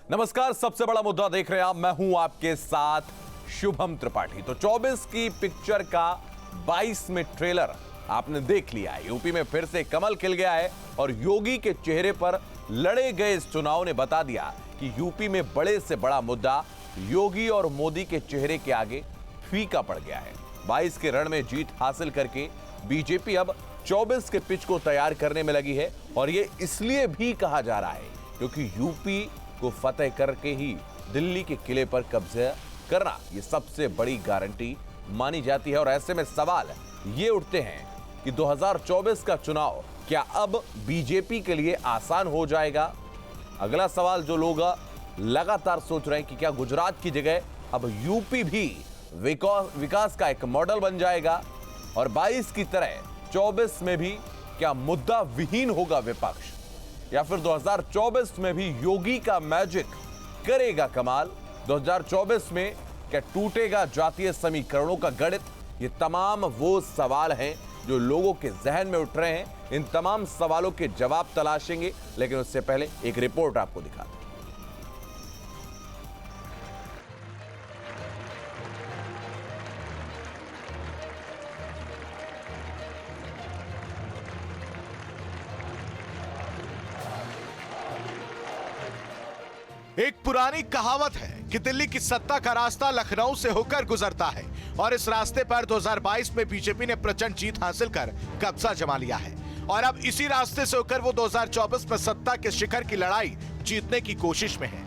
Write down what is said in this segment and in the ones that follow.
नमस्कार, सबसे बड़ा मुद्दा देख रहे हैं आप। मैं हूं आपके साथ शुभम त्रिपाठी। तो 24 की पिक्चर का 22 में ट्रेलर आपने देख लिया है। यूपी में फिर से कमल खिल गया है और योगी के चेहरे पर लड़े गए इस चुनाव ने बता दिया कि यूपी में बड़े से बड़ा मुद्दा योगी और मोदी के चेहरे के आगे फीका पड़ गया है। 22 के रण में जीत हासिल करके बीजेपी अब 24 के पिच को तैयार करने में लगी है और यह इसलिए भी कहा जा रहा है क्योंकि यूपी को फतेह करके ही दिल्ली के किले पर कब्जा करना यह सबसे बड़ी गारंटी मानी जाती है। और ऐसे में सवाल ये उठते हैं कि 2024 का चुनाव क्या अब बीजेपी के लिए आसान हो जाएगा? अगला सवाल जो लोग लगातार सोच रहे हैं कि क्या गुजरात की जगह अब यूपी भी विकास का एक मॉडल बन जाएगा और 22 की तरह 24 में भी क्या मुद्दा विहीन होगा विपक्ष, या फिर 2024 में भी योगी का मैजिक करेगा कमाल? 2024 में क्या टूटेगा जातीय समीकरणों का गणित? ये तमाम वो सवाल हैं जो लोगों के जहन में उठ रहे हैं। इन तमाम सवालों के जवाब तलाशेंगे, लेकिन उससे पहले एक रिपोर्ट आपको दिखा दें। एक पुरानी कहावत है कि दिल्ली की सत्ता का रास्ता लखनऊ से होकर गुजरता है और इस रास्ते पर 2022 में बीजेपी ने प्रचंड जीत हासिल कर कब्जा जमा लिया है और अब इसी रास्ते से होकर वो 2024 में सत्ता के शिखर की लड़ाई जीतने की कोशिश में है।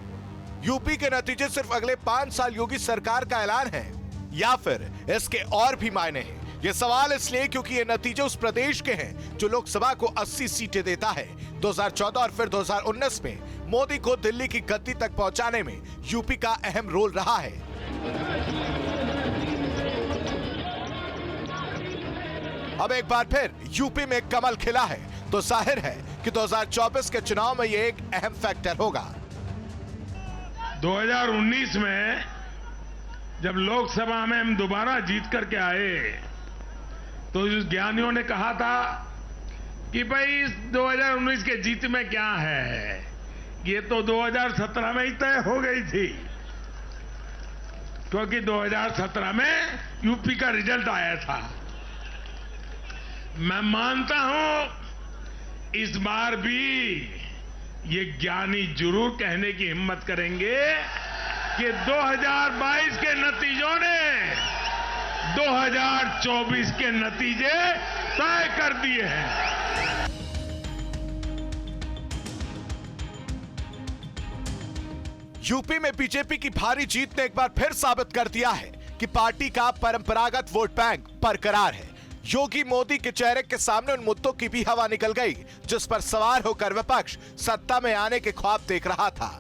यूपी के नतीजे सिर्फ अगले 5 साल योगी सरकार का ऐलान है या फिर इसके और भी मायने हैं? ये सवाल इसलिए क्योंकि ये नतीजे उस प्रदेश के हैं जो लोकसभा को 80 सीटें देता है। 2014 और फिर 2019 में मोदी को दिल्ली की गद्दी तक पहुंचाने में यूपी का अहम रोल रहा है। अब एक बार फिर यूपी में कमल खिला है तो जाहिर है कि 2024 के चुनाव में ये एक अहम फैक्टर होगा। 2019 में जब लोकसभा में हम दोबारा जीत करके आए तो इस ज्ञानियों ने कहा था कि भाई इस 2019 के जीत में क्या है, ये तो 2017 में ही तय हो गई थी, क्योंकि 2017 में यूपी का रिजल्ट आया था। मैं मानता हूं इस बार भी ये ज्ञानी जरूर कहने की हिम्मत करेंगे कि 2022 के नतीजों ने 2024 के नतीजे तय कर दिए हैं। यूपी में बीजेपी की भारी जीत ने एक बार फिर साबित कर दिया है कि पार्टी का परंपरागत वोट बैंक बरकरार है। योगी मोदी के चेहरे के सामने उन मुद्दों की भी हवा निकल गई जिस पर सवार होकर विपक्ष सत्ता में आने के ख्वाब देख रहा था।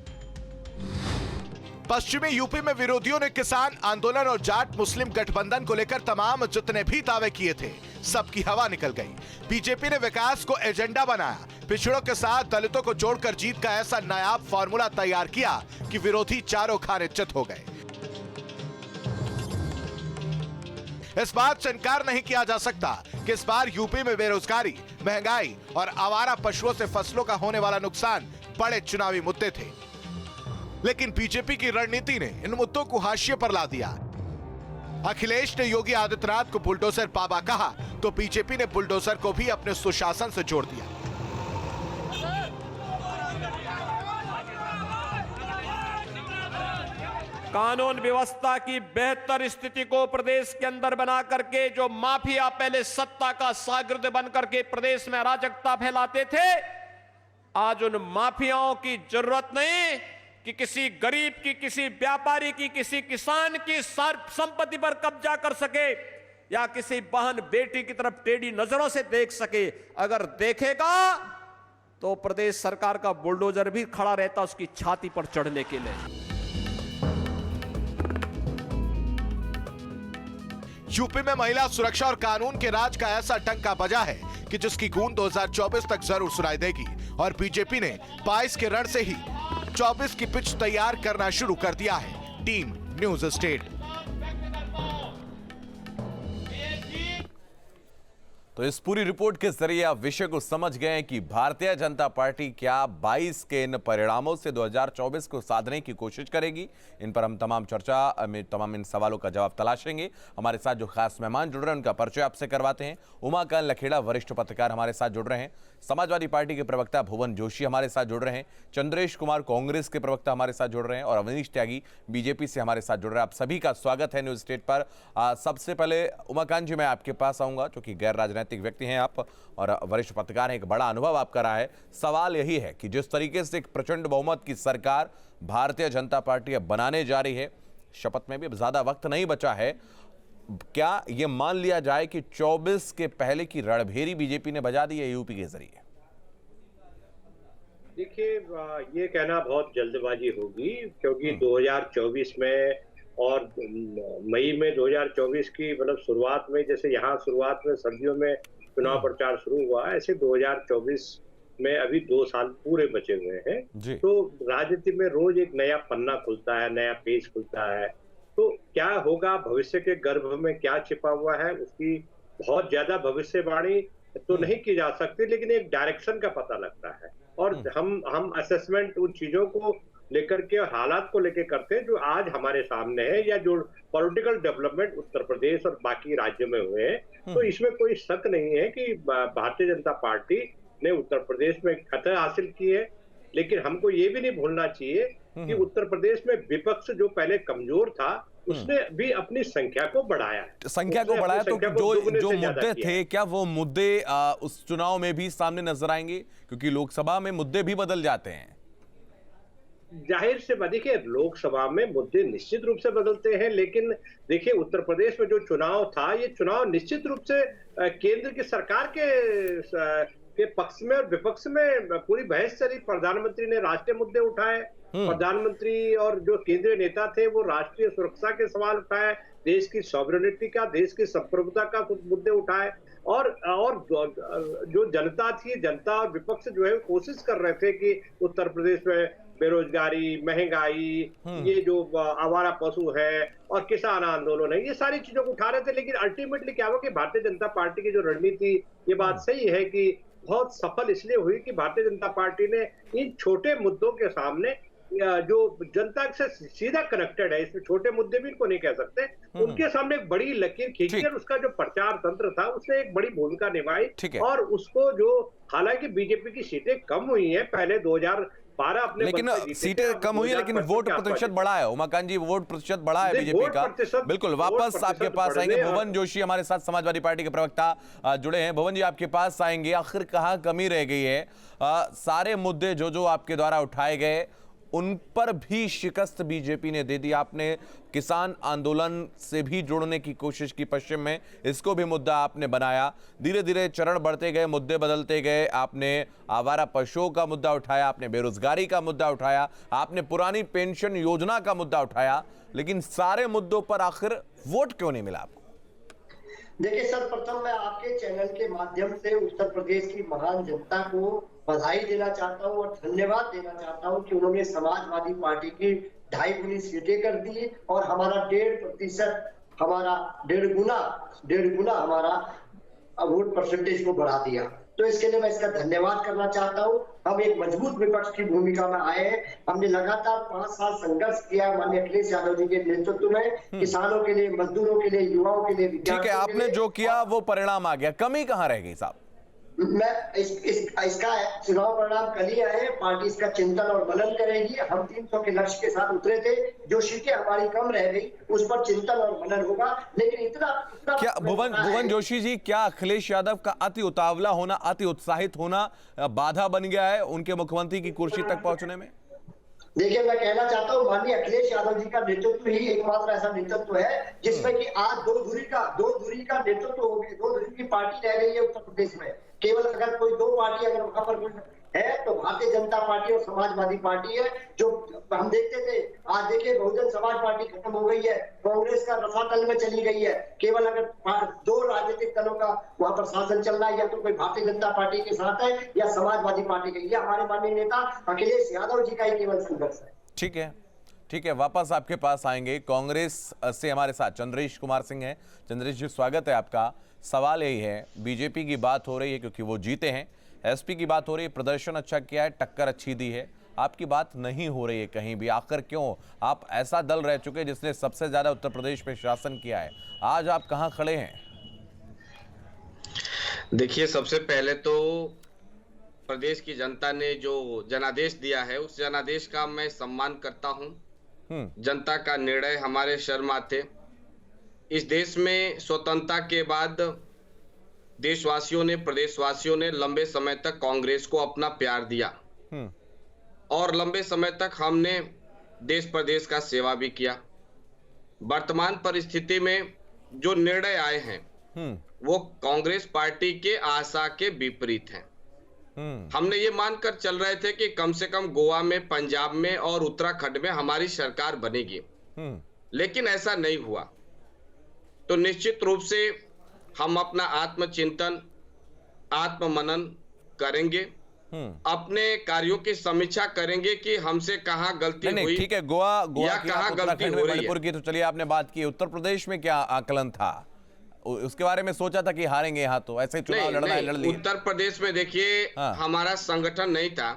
पश्चिमी यूपी में विरोधियों ने किसान आंदोलन और जाट मुस्लिम गठबंधन को लेकर तमाम जितने भी दावे किए थे सबकी हवा निकल गई। बीजेपी ने विकास को एजेंडा बनाया, पिछड़ों के साथ दलितों को जोड़कर जीत का ऐसा नायाब फॉर्मूला तैयार किया कि विरोधी चारों खाने चित हो गए। इस बात से इनकार नहीं किया जा सकता कि इस बार यूपी में बेरोजगारी, महंगाई और आवारा पशुओं से फसलों का होने वाला नुकसान बड़े चुनावी मुद्दे थे, लेकिन बीजेपी की रणनीति ने इन मुद्दों को हाशिए पर ला दिया। अखिलेश ने योगी आदित्यनाथ को बुलडोजर बाबा कहा तो बीजेपी ने बुलडोजर को भी अपने सुशासन से जोड़ दिया। कानून व्यवस्था की बेहतर स्थिति को प्रदेश के अंदर बना करके जो माफिया पहले सत्ता का शागिर्द बन करके प्रदेश में अराजकता फैलाते थे, आज उन माफियाओं की जरूरत नहीं कि किसी गरीब की, किसी व्यापारी की, किसी किसान की संपत्ति पर कब्जा कर सके या किसी बहन बेटी की तरफ टेढ़ी नजरों से देख सके। अगर देखेगा तो प्रदेश सरकार का बुलडोजर भी खड़ा रहता उसकी छाती पर चढ़ने के लिए। यूपी में महिला सुरक्षा और कानून के राज का ऐसा डंका बजा है कि जिसकी गूंज 2024 तक जरूर सुनाई देगी और बीजेपी ने 22 के रण से ही 24 की पिच तैयार करना शुरू कर दिया है। Team news state. तो इस पूरी रिपोर्ट के जरिए आप विषय को समझ गए हैं कि भारतीय जनता पार्टी क्या 22 के इन परिणामों से 2024 को साधने की कोशिश करेगी। इन पर हम तमाम चर्चा में तमाम इन सवालों का जवाब तलाशेंगे। हमारे साथ जो खास मेहमान जुड़ रहे हैं उनका परिचय आपसे करवाते हैं। उमाकांत लखेड़ा वरिष्ठ पत्रकार हमारे साथ जुड़ रहे हैं। समाजवादी पार्टी के प्रवक्ता भुवन जोशी हमारे साथ जुड़ रहे हैं। चंद्रेश कुमार कांग्रेस के प्रवक्ता हमारे साथ जुड़ रहे हैं और अवनीश त्यागी बीजेपी से हमारे साथ जुड़ रहे हैं। आप सभी का स्वागत है न्यूज स्टेट पर। सबसे पहले उमाकांत जी, मैं आपके पास आऊंगा क्योंकि गैर राजनीतिक व्यक्ति हैं आप और वरिष्ठ पत्रकार हैं, एक बड़ा अनुभव आपका रहा है। सवाल यही है कि जिस तरीके से एक प्रचंड बहुमत की सरकार भारतीय जनता पार्टी अब बनाने जा रही है, शपथ में भी अब ज्यादा वक्त नहीं बचा है, क्या यह मान लिया जाए कि 24 के पहले की रणभेरी बीजेपी ने बजा दी है यूपी के जरिए? देखिए, ये कहना बहुत जल्दबाजी होगी क्योंकि 2024 में और मई में 2024 की मतलब शुरुआत में, जैसे यहाँ शुरुआत में सर्दियों में चुनाव प्रचार शुरू हुआ, ऐसे 2024 में अभी 2 साल पूरे बचे हुए हैं। तो राजनीति में रोज एक नया पन्ना खुलता है, नया पेज खुलता है। तो क्या होगा, भविष्य के गर्भ में क्या छिपा हुआ है, उसकी बहुत ज्यादा भविष्यवाणी तो नहीं की जा सकती, लेकिन एक डायरेक्शन का पता लगता है। और हम असेसमेंट उन चीजों को लेकर के और हालात को लेकर करते हैं जो आज हमारे सामने है या जो पॉलिटिकल डेवलपमेंट उत्तर प्रदेश और बाकी राज्यों में हुए हैं। तो इसमें कोई शक नहीं है कि भारतीय जनता पार्टी ने उत्तर प्रदेश में फतह हासिल की है, लेकिन हमको ये भी नहीं भूलना चाहिए कि उत्तर प्रदेश में विपक्ष जो पहले कमजोर था उसने भी अपनी संख्या को बढ़ाया है। संख्या को बढ़ाया तो जो मुद्दे थे, क्या वो मुद्दे उस चुनाव में भी सामने नजर आएंगे? क्योंकि लोकसभा में मुद्दे भी बदल जाते हैं। जाहिर से देखिए, लोकसभा में मुद्दे निश्चित रूप से बदलते हैं, लेकिन देखिए उत्तर प्रदेश में जो चुनाव था, ये चुनाव निश्चित रूप से केंद्र की सरकार के पक्ष में और विपक्ष में पूरी बहस चली। प्रधानमंत्री ने राष्ट्रीय मुद्दे उठाए, प्रधानमंत्री और जो केंद्रीय नेता थे वो राष्ट्रीय सुरक्षा के सवाल उठाए, देश की सॉवरेनिटी का, देश की संप्रभुता का कुछ मुद्दे उठाए। और जो जनता थी, जनता और विपक्ष जो है कोशिश कर रहे थे कि उत्तर प्रदेश में बेरोजगारी, महंगाई, ये जो आवारा पशु है और किसान आंदोलन है, ये सारी चीजों को उठा रहे थे। लेकिन अल्टीमेटली क्या हुआ कि भारतीय जनता पार्टी की जो रणनीति, ये बात सही है कि बहुत सफल इसलिए हुई कि भारतीय जनता पार्टी ने इन छोटे मुद्दों के सामने जो जनता से सीधा कनेक्टेड है, इसमें छोटे मुद्दे भी इनको नहीं कह सकते, उनके सामने एक बड़ी लकीर खींची और उसका जो प्रचार तंत्र था उसने एक बड़ी भूमिका निभाई। और उसको जो, हालांकि बीजेपी की सीटें कम हुई हैं, पहले 2012 अपने लेकिन सीटें कम हुई है, लेकिन वोट प्रतिशत बढ़ा है। उमाकांत जी, वोट प्रतिशत बढ़ा है बीजेपी का। बिल्कुल, वापस आपके पास आएंगे। भुवन जोशी हमारे साथ समाजवादी पार्टी के प्रवक्ता जुड़े हैं। भुवन जी, आपके पास आएंगे। आखिर कहाँ कमी रह गई है? सारे मुद्दे जो आपके द्वारा उठाए गए उन पर भी शिकस्त बीजेपी ने दे दी। आपने किसान आंदोलन से भी जुड़ने की कोशिश की पश्चिम में, इसको भी मुद्दा आपने बनाया। धीरे धीरे चरण बढ़ते गए, मुद्दे बदलते गए। आपने आवारा पशुओं का मुद्दा उठाया, आपने बेरोजगारी का मुद्दा उठाया, आपने पुरानी पेंशन योजना का मुद्दा उठाया, लेकिन सारे मुद्दों पर आखिर वोट क्यों नहीं मिला आपको? देखिए, सर्वप्रथम मैं आपके चैनल के माध्यम से उत्तर प्रदेश की महान जनता को बधाई देना चाहता हूं और धन्यवाद देना चाहता हूं कि उन्होंने समाजवादी पार्टी की 2.5 गुनी सीटें कर दी और हमारा 1.5%, हमारा 1.5 गुना हमारा वोट परसेंटेज को बढ़ा दिया। तो इसके लिए मैं इसका धन्यवाद करना चाहता हूं। हम एक मजबूत विपक्ष की भूमिका में आए हैं। हमने लगातार 5 साल संघर्ष किया माननीय अखिलेश यादव जी के नेतृत्व में, किसानों के लिए, मजदूरों के लिए, युवाओं के लिए। ठीक है, आपने जो किया वो परिणाम आ गया, कमी कहाँ रह गई साहब? मैं इसका चुनाव परिणाम कल ही आए, पार्टी इसका चिंतन और मनन करेगी। हम 300 के लक्ष्य के साथ उतरे थे, जो सीटें हमारी कम रह गई उस पर चिंतन और मनन होगा। लेकिन इतना क्या भुवन जोशी जी, क्या अखिलेश यादव का अति उतावला होना, अति उत्साहित होना बाधा बन गया है उनके मुख्यमंत्री की कुर्सी तक पहुंचने में? देखिए, मैं कहना चाहता हूँ माननीय अखिलेश यादव जी का नेतृत्व ही एकमात्र ऐसा नेतृत्व है जिसमें कि आज दो धुरी का नेतृत्व हो गया, 2 धुरी की पार्टी रह गई है उत्तर प्रदेश में। केवल अगर कोई 2 पार्टी अगर वहां पर है तो भारतीय जनता पार्टी और समाजवादी पार्टी है, जो हम देखते थे। आज देखिए, बहुजन समाज पार्टी खत्म हो गई है, कांग्रेस का रसातल में चली गई है। केवल अगर 2 राजनीतिक दलों का वहां पर शासन चल रहा है, या तो कोई भारतीय जनता पार्टी के साथ है या समाजवादी पार्टी के। यह हमारे माननीय नेता अखिलेश यादव जी का ही केवल संघर्ष है। ठीक है, ठीक है, वापस आपके पास आएंगे। कांग्रेस से हमारे साथ चंद्रेश कुमार सिंह हैं। चंद्रेश जी, स्वागत है आपका। सवाल यही है, बीजेपी की बात हो रही है क्योंकि वो जीते हैं, एसपी की बात हो रही है, प्रदर्शन अच्छा किया है, टक्कर अच्छी दी है, आपकी बात नहीं हो रही है कहीं भी। आखिर क्यों? आप ऐसा दल रह चुके जिसने सबसे ज्यादा उत्तर प्रदेश में शासन किया है, आज आप कहां खड़े हैं? देखिए, सबसे पहले तो प्रदेश की जनता ने जो जनादेश दिया है उस जनादेश का मैं सम्मान करता हूं। जनता का निर्णय हमारे शर्म आते। इस देश में स्वतंत्रता के बाद देशवासियों ने, प्रदेशवासियों ने लंबे समय तक कांग्रेस को अपना प्यार दिया और लंबे समय तक हमने देश प्रदेश का सेवा भी किया। वर्तमान परिस्थिति में जो निर्णय आए हैं वो कांग्रेस पार्टी के आशा के विपरीत हैं। हमने ये मानकर चल रहे थे कि कम से कम गोवा में, पंजाब में और उत्तराखंड में हमारी सरकार बनेगी, लेकिन ऐसा नहीं हुआ। तो निश्चित रूप से हम अपना आत्मचिंतन, आत्ममनन करेंगे, अपने कार्यों की समीक्षा करेंगे कि हमसे कहां गलती हुई। ठीक है, गोवा या की, कहां गलती उत्तराखंड हो में, रही है। मणिपुर की तो चलिए आपने बात की, उत्तर प्रदेश में क्या आकलन था? उसके बारे में सोचा था कि हारेंगे यहाँ, तो ऐसे चुनाव लड़ना है, लड़ लिए। उत्तर प्रदेश में देखिए, हमारा संगठन नहीं था।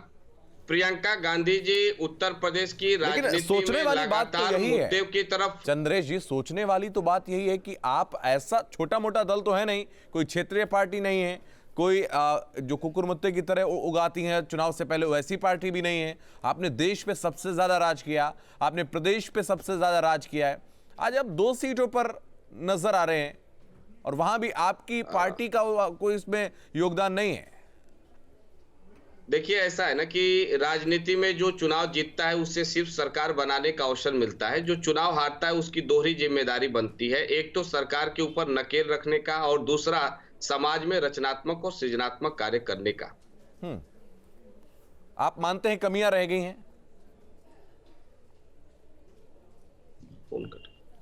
प्रियंका गांधी जी उत्तर प्रदेश की राजनीति सोचने में वाली बात तो लगातार यही है मुद्दे की तरफ। चंद्रेश जी, सोचने वाली तो बात यही है कि आप ऐसा छोटा मोटा दल तो है नहीं, कोई क्षेत्रीय पार्टी नहीं है, कोई जो कुकुर मुत्ते की तरह उगाती है चुनाव से पहले, वैसी पार्टी भी नहीं है। आपने देश पे सबसे ज्यादा राज किया, आपने प्रदेश पे सबसे ज्यादा राज किया है। आज आप 2 सीटों पर नजर आ रहे हैं और वहां भी आपकी पार्टी का कोई इसमें योगदान नहीं है। देखिए, ऐसा है ना कि राजनीति में जो चुनाव जीतता है उससे सिर्फ सरकार बनाने का अवसर मिलता है। जो चुनाव हारता है उसकी दोहरी जिम्मेदारी बनती है, एक तो सरकार के ऊपर नकेल रखने का और दूसरा समाज में रचनात्मक और सृजनात्मक कार्य करने का। आप मानते हैं कमियां रह गई हैं?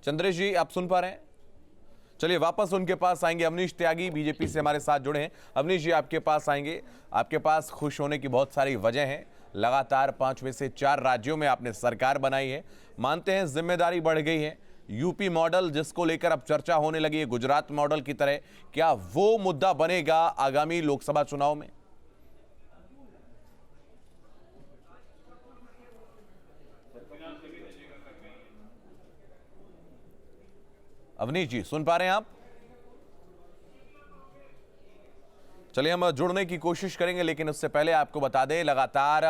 चंद्रेश जी, आप सुन पा रहे हैं? चलिए वापस उनके पास आएंगे। अवनीश त्यागी बीजेपी से हमारे साथ जुड़े हैं। अवनीश जी, आपके पास आएंगे। आपके पास खुश होने की बहुत सारी वजह हैं। लगातार 5 में से 4 राज्यों में आपने सरकार बनाई है, मानते हैं जिम्मेदारी बढ़ गई है। यूपी मॉडल जिसको लेकर अब चर्चा होने लगी है, गुजरात मॉडल की तरह, क्या वो मुद्दा बनेगा आगामी लोकसभा चुनाव में? अवनीश जी, सुन पा रहे हैं आप? चलिए हम जुड़ने की कोशिश करेंगे, लेकिन उससे पहले आपको बता दें, लगातार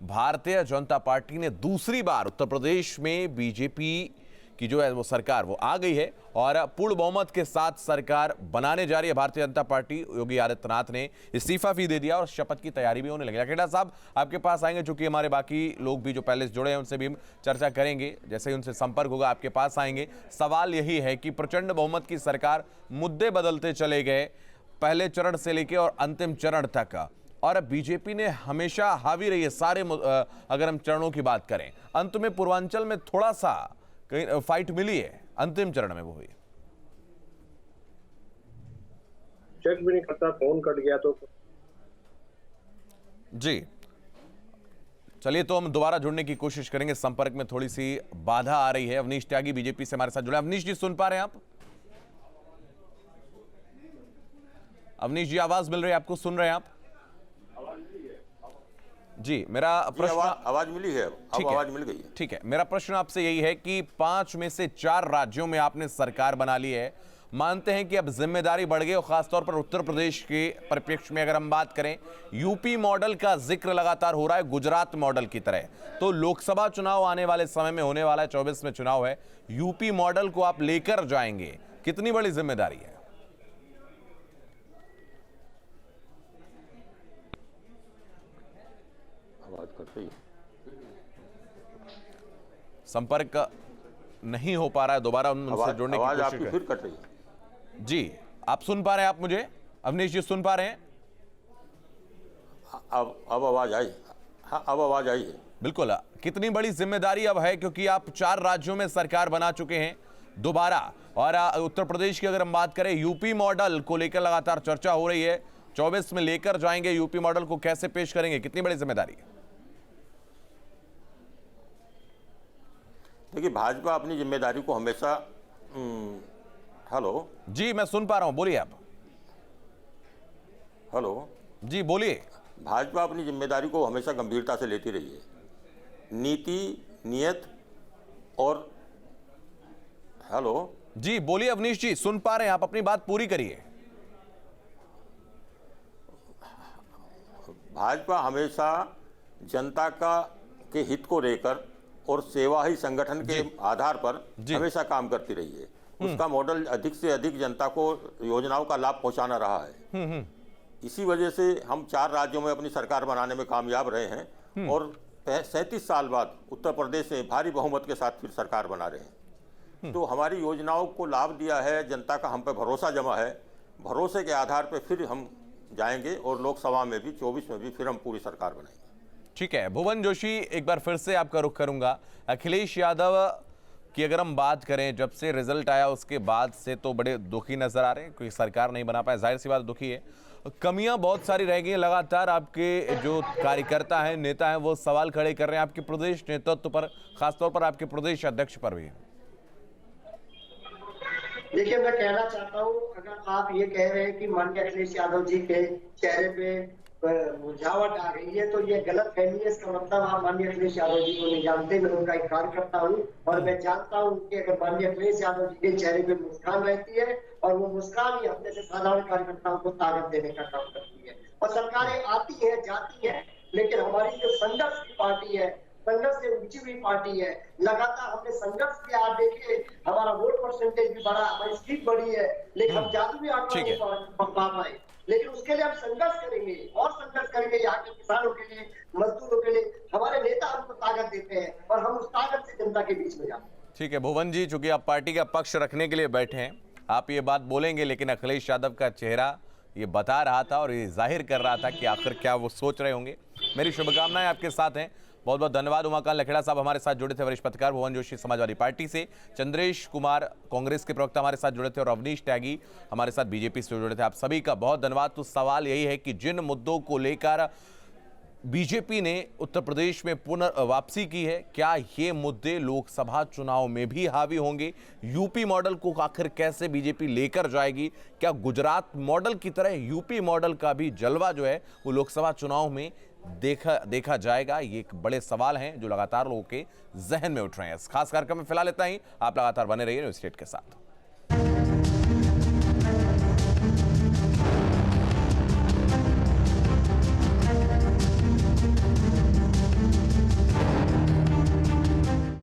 भारतीय जनता पार्टी ने दूसरी बार उत्तर प्रदेश में बीजेपी की जो है वो सरकार वो आ गई है और पूर्ण बहुमत के साथ सरकार बनाने जा रही है भारतीय जनता पार्टी। योगी आदित्यनाथ ने इस्तीफा भी दे दिया और शपथ की तैयारी भी होने लगी। लखेड़ा साहब, आपके पास आएंगे, चूंकि हमारे बाकी लोग भी जो पहले से जुड़े हैं उनसे भी हम चर्चा करेंगे, जैसे ही उनसे संपर्क होगा आपके पास आएंगे। सवाल यही है कि प्रचंड बहुमत की सरकार, मुद्दे बदलते चले गए पहले चरण से लेकर और अंतिम चरण तक, और बीजेपी ने हमेशा हावी रही है सारे, अगर हम चरणों की बात करें। अंत में पूर्वांचल में थोड़ा सा कहीं फाइट मिली है, अंतिम चरण में वो हुई। चेक भी नहीं करता, फोन कट गया तो। जी चलिए, तो हम दोबारा जुड़ने की कोशिश करेंगे। संपर्क में थोड़ी सी बाधा आ रही है। अवनीश त्यागी बीजेपी से हमारे साथ जुड़े। अवनीश जी, सुन पा रहे हैं आप? अवनीश जी, आवाज मिल रही है आपको? सुन रहे हैं आप? जी, मेरा प्रश्न, आवाज मिली है, अब आवाज मिल गई है। ठीक है, मेरा प्रश्न आपसे यही है कि 5 में से 4 राज्यों में आपने सरकार बना ली है, मानते हैं कि अब जिम्मेदारी बढ़ गई, और खासतौर पर उत्तर प्रदेश के परिप्रेक्ष्य में अगर हम बात करें, यूपी मॉडल का जिक्र लगातार हो रहा है गुजरात मॉडल की तरह। तो लोकसभा चुनाव आने वाले समय में होने वाला है, 24 में चुनाव है, यूपी मॉडल को आप लेकर जाएंगे, कितनी बड़ी जिम्मेदारी है? आवाज कट रही है, संपर्क नहीं हो पा रहा है, दोबारा उनसे जोड़ने की आवाज कोशिश आपकी करें। फिर कट रही है। जी, आप सुन पा रहे हैं? आप मुझे, अवनीश जी, सुन पा रहे हैं? अब आवाज आई। हाँ, अब आवाज आई है। बिल्कुल। कितनी बड़ी जिम्मेदारी अब है, क्योंकि आप 4 राज्यों में सरकार बना चुके हैं दोबारा, और उत्तर प्रदेश की अगर हम बात करें, यूपी मॉडल को लेकर लगातार चर्चा हो रही है, 24 में लेकर जाएंगे, यूपी मॉडल को कैसे पेश करेंगे, कितनी बड़ी जिम्मेदारी है? देखिए, भाजपा अपनी जिम्मेदारी को हमेशा हेलो जी, मैं सुन पा रहा हूं, बोलिए आप। हेलो जी बोलिए। भाजपा अपनी जिम्मेदारी को हमेशा गंभीरता से लेती रही है। नीति, नियत और हेलो जी बोलिए अवनीश जी, सुन पा रहे हैं, आप अपनी बात पूरी करिए। भाजपा हमेशा जनता के हित को लेकर और सेवा ही संगठन के आधार पर हमेशा काम करती रही है। उसका मॉडल अधिक से अधिक जनता को योजनाओं का लाभ पहुंचाना रहा है। इसी वजह से हम 4 राज्यों में अपनी सरकार बनाने में कामयाब रहे हैं और 37 साल बाद उत्तर प्रदेश में भारी बहुमत के साथ फिर सरकार बना रहे हैं। तो हमारी योजनाओं को लाभ दिया है, जनता का हम पे भरोसा जमा है। भरोसे के आधार पर फिर हम जाएंगे और लोकसभा में भी 24 में भी फिर हम पूरी सरकार बनाएंगे। ठीक है भुवन जोशी, एक बार फिर से आपका रुख करूंगा। अखिलेश यादव की अगर हम बात करें, जब से रिजल्ट आया उसके बाद से तो बड़े दुखी नजर आ रहे हैं, कोई सरकार नहीं बना पाया, जाहिर सी बात दुखी है। कमियां बहुत सारी रह गई हैं, लगातार आपके जो कार्यकर्ता हैं, नेता हैं, वो सवाल खड़े कर रहे हैं आपके प्रदेश नेतृत्व पर, खासतौर पर आपके प्रदेश अध्यक्ष पर भी। देखिए, मैं कहना चाहता हूँ, अगर आप ये कह रहे हैं कि माननीय अखिलेश यादव जी के चेहरे पे मुरझावट आ गई है, तो ये गलत फहमी है। इसका मतलब आप माननीय अखिलेश यादव जी को नहीं जानते। मैं उनका एक कार्यकर्ता हूँ और मैं जानता हूँ कि अगर माननीय अखिलेश यादव जी के चेहरे पे मुस्कान रहती है और वो मुस्कान ही अपने से साधारण कार्यकर्ताओं को ताकत देने का काम करती है। और सरकारें आती है, जाती है, लेकिन हमारी जो संघर्ष की पार्टी है, संघर्ष से उठी हुई पार्टी है, लगातार हमने संघर्ष किया। आप देखिए, हमारा वोट परसेंटेज भी बढ़ा, हमारी सीट बढ़ी है, लेकिन हम जादुई आंकड़ा नहीं पा पाए। लेकिन उसके लिए हम संघर्ष करेंगे और संघर्ष करेंगे। यहाँ के किसानों के लिए, मजदूरों के लिए हमारे नेता हमको ताकत देते हैं और हम उस ताकत से जनता के बीच में जाते हैं। ठीक है भुवन जी, चूंकि आप पार्टी का पक्ष रखने के लिए बैठे हैं, आप ये बात बोलेंगे, लेकिन अखिलेश यादव का चेहरा ये बता रहा था और ये जाहिर कर रहा था कि आखिर क्या वो सोच रहे होंगे। मेरी शुभकामनाएं आपके साथ हैं। बहुत बहुत धन्यवाद। उमाकांत लखेड़ा साहब हमारे साथ जुड़े थे, वरिष्ठ पत्रकार। भुवन जोशी समाजवादी पार्टी से, चंद्रेश कुमार कांग्रेस के प्रवक्ता हमारे साथ जुड़े थे और अवनीश त्यागी हमारे साथ बीजेपी से जुड़े थे। आप सभी का बहुत धन्यवाद। तो सवाल यही है कि जिन मुद्दों को लेकर बीजेपी ने उत्तर प्रदेश में पुनर्वापसी की है, क्या ये मुद्दे लोकसभा चुनाव में भी हावी होंगे? यूपी मॉडल को आखिर कैसे बीजेपी लेकर जाएगी? क्या गुजरात मॉडल की तरह यूपी मॉडल का भी जलवा जो है वो लोकसभा चुनाव में देखा जाएगा? ये एक बड़े सवाल हैं जो लगातार लोगों के जहन में उठ रहे हैं। इस खास कार्यक्रम में फिलहाल इतना ही। आप लगातार बने रहिए न्यूज़ स्टेट के साथ।